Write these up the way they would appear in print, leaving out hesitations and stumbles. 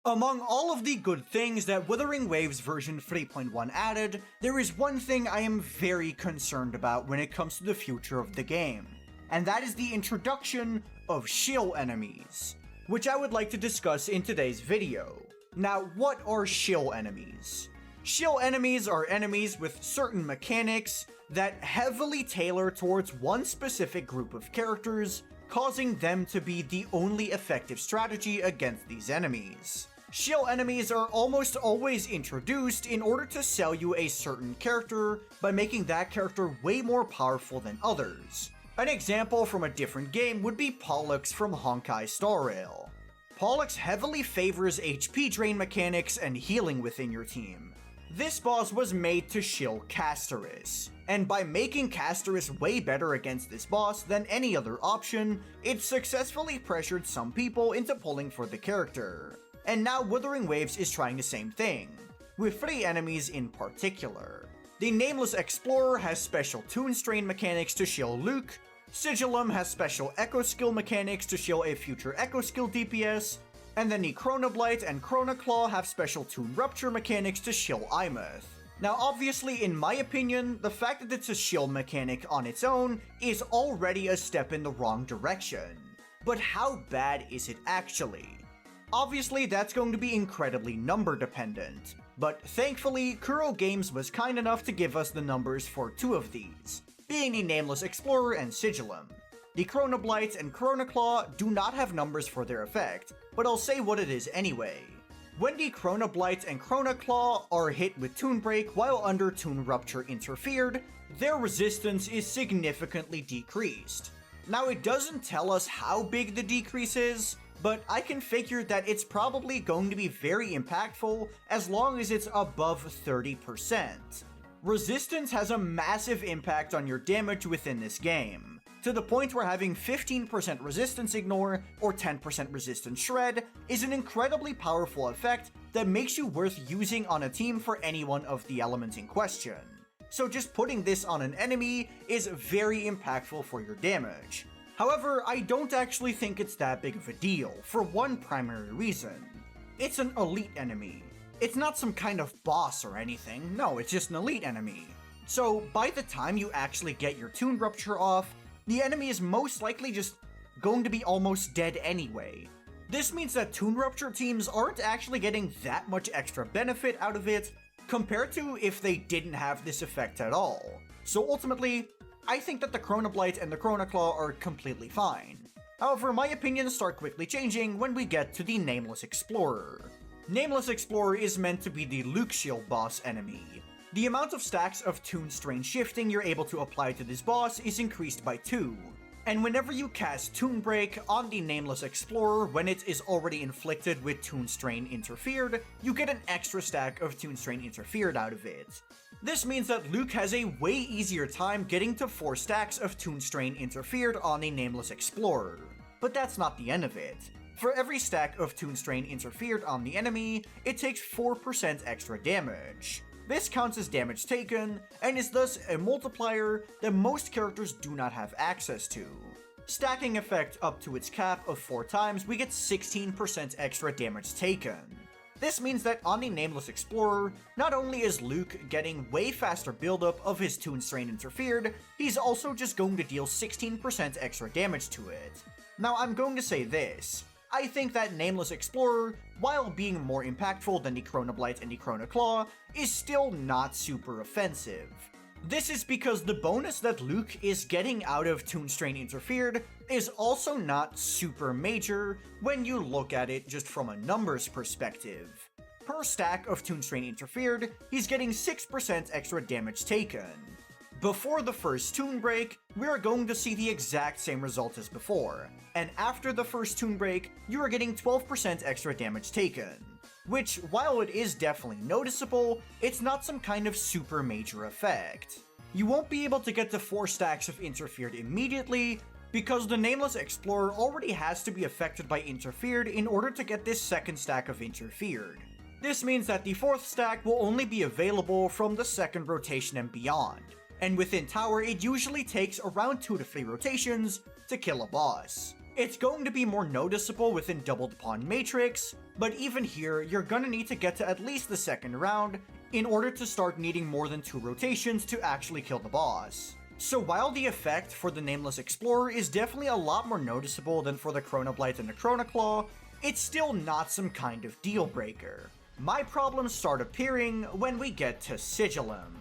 Among all of the good things that Wuthering Waves version 3.1 added, there is one thing I am very concerned about when it comes to the future of the game, and that is the introduction of Shill enemies, which I would like to discuss in today's video. Now, what are Shill enemies? Shill enemies are enemies with certain mechanics that heavily tailor towards one specific group of characters, causing them to be the only effective strategy against these enemies. Shill enemies are almost always introduced in order to sell you a certain character by making that character way more powerful than others. An example from a different game would be Pollux from Honkai Star Rail. Pollux heavily favors HP drain mechanics and healing within your team. This boss was made to shill Castoris, and by making Castoris way better against this boss than any other option, it successfully pressured some people into pulling for the character. And now Wuthering Waves is trying the same thing, with 3 enemies in particular. The Nameless Explorer has special Toon Strain mechanics to shill Luuk, Sigillum has special Echo Skill mechanics to shill a future Echo Skill DPS, and then the Kronablight and Kronaclaw have special Toon Rupture mechanics to shill Aemeath. Now obviously, in my opinion, the fact that it's a shill mechanic on its own is already a step in the wrong direction. But how bad is it actually? Obviously, that's going to be incredibly number dependent, but thankfully, Kuro Games was kind enough to give us the numbers for 2 of these, being the Nameless Explorer and Sigillum. The Kronablight and Kronaclaw do not have numbers for their effect, but I'll say what it is anyway. When the Kronablight and Kronaclaw are hit with Toon Break while under Toon Rupture interfered, their resistance is significantly decreased. Now it doesn't tell us how big the decrease is, but I can figure that it's probably going to be very impactful as long as it's above 30%. Resistance has a massive impact on your damage within this game, to the point where having 15% resistance ignore or 10% resistance shred is an incredibly powerful effect that makes you worth using on a team for any one of the elements in question. So just putting this on an enemy is very impactful for your damage. However, I don't actually think it's that big of a deal, for one primary reason. It's an elite enemy. It's not some kind of boss or anything, no, it's just an elite enemy. So by the time you actually get your Toon Rupture off, the enemy is most likely just going to be almost dead anyway. This means that Toon Rupture teams aren't actually getting that much extra benefit out of it, compared to if they didn't have this effect at all. So ultimately, I think that the Kronablight and the Kronaclaw are completely fine. However, my opinions start quickly changing when we get to the Nameless Explorer. Nameless Explorer is meant to be the Luuk shield boss enemy. The amount of stacks of Toon Strain shifting you're able to apply to this boss is increased by 2. And whenever you cast Toon Break on the Nameless Explorer when it is already inflicted with Toon Strain interfered, you get an extra stack of Toon Strain interfered out of it. This means that Luuk has a way easier time getting to 4 stacks of Toon Strain interfered on the Nameless Explorer. But that's not the end of it. For every stack of Toon Strain interfered on the enemy, it takes 4% extra damage. This counts as damage taken, and is thus a multiplier that most characters do not have access to. Stacking effect up to its cap of 4 times, we get 16% extra damage taken. This means that on the Nameless Explorer, not only is Luuk getting way faster buildup of his Toon Strain interfered, he's also just going to deal 16% extra damage to it. Now I'm going to say this. I think that Nameless Explorer, while being more impactful than the Kronablight and the Kronaclaw, is still not super offensive. This is because the bonus that Luuk is getting out of Toon Strain interfered is also not super major when you look at it just from a numbers perspective. Per stack of Toon Strain interfered, he's getting 6% extra damage taken. Before the first Toon Break, we are going to see the exact same result as before, and after the first Toon Break, you are getting 12% extra damage taken. Which, while it is definitely noticeable, it's not some kind of super major effect. You won't be able to get to 4 stacks of interfered immediately, because the Nameless Explorer already has to be affected by interfered in order to get this second stack of interfered. This means that the 4th stack will only be available from the 2nd rotation and beyond. And within Tower, it usually takes around 2 to 3 rotations to kill a boss. It's going to be more noticeable within Doubled Pawn Matrix, but even here, you're gonna need to get to at least the second round in order to start needing more than 2 rotations to actually kill the boss. So while the effect for the Nameless Explorer is definitely a lot more noticeable than for the Kronablight and the Kronaclaw, it's still not some kind of deal breaker. My problems start appearing when we get to Sigillum.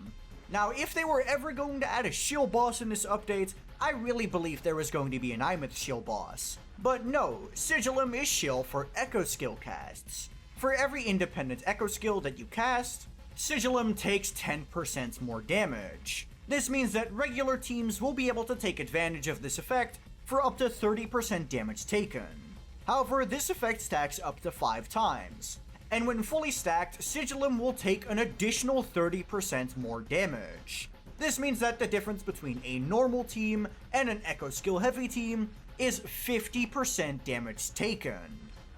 Now, if they were ever going to add a Shill boss in this update, I really believe there was going to be an Aemeath Shill boss. But no, Sigillum is Shill for Echo Skill casts. For every independent Echo Skill that you cast, Sigillum takes 10% more damage. This means that regular teams will be able to take advantage of this effect for up to 30% damage taken. However, this effect stacks up to 5 times, and when fully stacked, Sigillum will take an additional 30% more damage. This means that the difference between a normal team and an Echo Skill heavy team is 50% damage taken.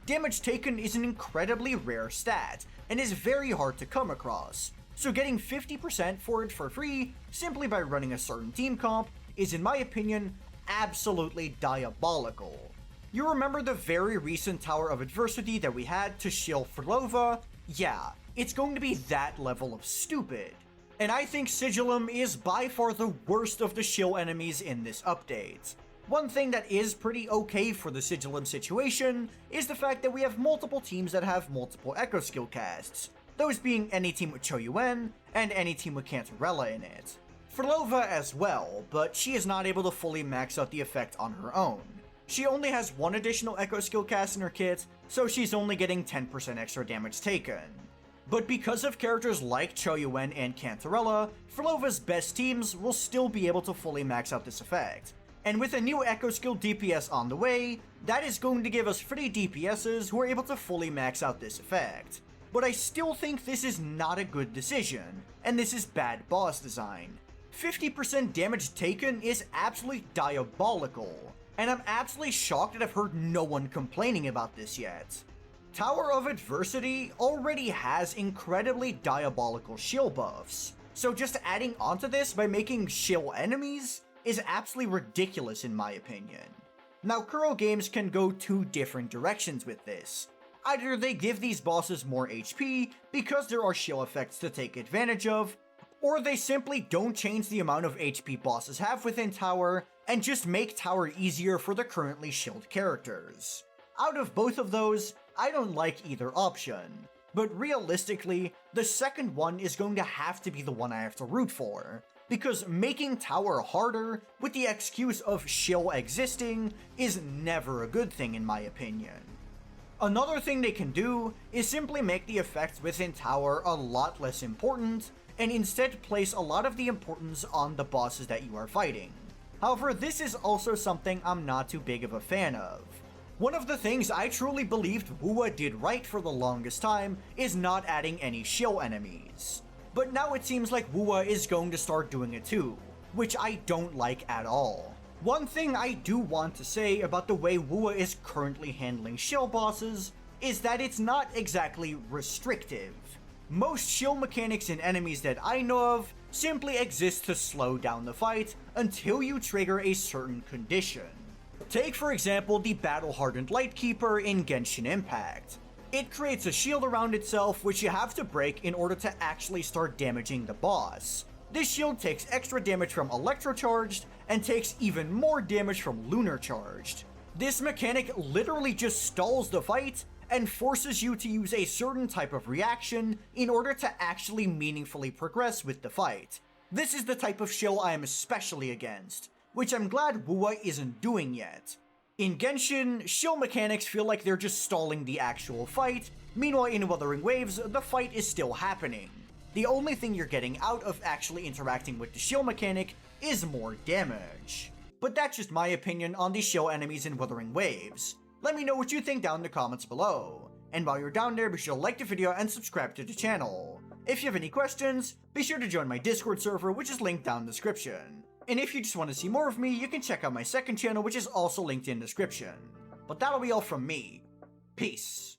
Damage taken is an incredibly rare stat, and is very hard to come across, so getting 50% for it for free simply by running a certain team comp is, in my opinion, absolutely diabolical. You remember the very recent Tower of Adversity that we had to Shill Frolova? Yeah, it's going to be that level of stupid. And I think Sigillum is by far the worst of the Shill enemies in this update. One thing that is pretty okay for the Sigillum situation is the fact that we have multiple teams that have multiple Echo Skill casts, those being any team with Choyuan and any team with Cantarella in it. Frolova as well, but she is not able to fully max out the effect on her own. She only has 1 additional Echo Skill cast in her kit, so she's only getting 10% extra damage taken. But because of characters like Choyuan and Cantarella, Frolova's best teams will still be able to fully max out this effect. And with a new Echo Skill DPS on the way, that is going to give us free DPSs who are able to fully max out this effect. But I still think this is not a good decision, and this is bad boss design. 50% damage taken is absolutely diabolical, and I'm absolutely shocked that I've heard no one complaining about this yet. Tower of Adversity already has incredibly diabolical shield buffs, so just adding onto this by making shield enemies is absolutely ridiculous in my opinion. Now, Kuro Games can go 2 different directions with this. Either they give these bosses more HP because there are shield effects to take advantage of, or they simply don't change the amount of HP bosses have within Tower and just make Tower easier for the currently shield characters. Out of both of those, I don't like either option, but realistically, the second one is going to have to be the one I have to root for, because making Tower harder with the excuse of Shill existing is never a good thing in my opinion. Another thing they can do is simply make the effects within Tower a lot less important, and instead place a lot of the importance on the bosses that you are fighting. However, this is also something I'm not too big of a fan of. One of the things I truly believed WuWa did right for the longest time is not adding any Shill enemies. But now it seems like WuWa is going to start doing it too, which I don't like at all. One thing I do want to say about the way WuWa is currently handling Shill bosses is that it's not exactly restrictive. Most Shill mechanics in enemies that I know of simply exist to slow down the fight until you trigger a certain condition. Take for example the Battle-Hardened Lightkeeper in Genshin Impact. It creates a shield around itself which you have to break in order to actually start damaging the boss. This shield takes extra damage from Electrocharged and takes even more damage from Lunar Charged. This mechanic literally just stalls the fight and forces you to use a certain type of reaction in order to actually meaningfully progress with the fight. This is the type of shill I am especially against, which I'm glad WuWa isn't doing yet. In Genshin, shill mechanics feel like they're just stalling the actual fight, meanwhile in Wuthering Waves, the fight is still happening. The only thing you're getting out of actually interacting with the shill mechanic is more damage. But that's just my opinion on the shill enemies in Wuthering Waves. Let me know what you think down in the comments below. And while you're down there, be sure to like the video and subscribe to the channel. If you have any questions, be sure to join my Discord server, which is linked down in the description. And if you just want to see more of me, you can check out my second channel, which is also linked in the description. But that'll be all from me. Peace.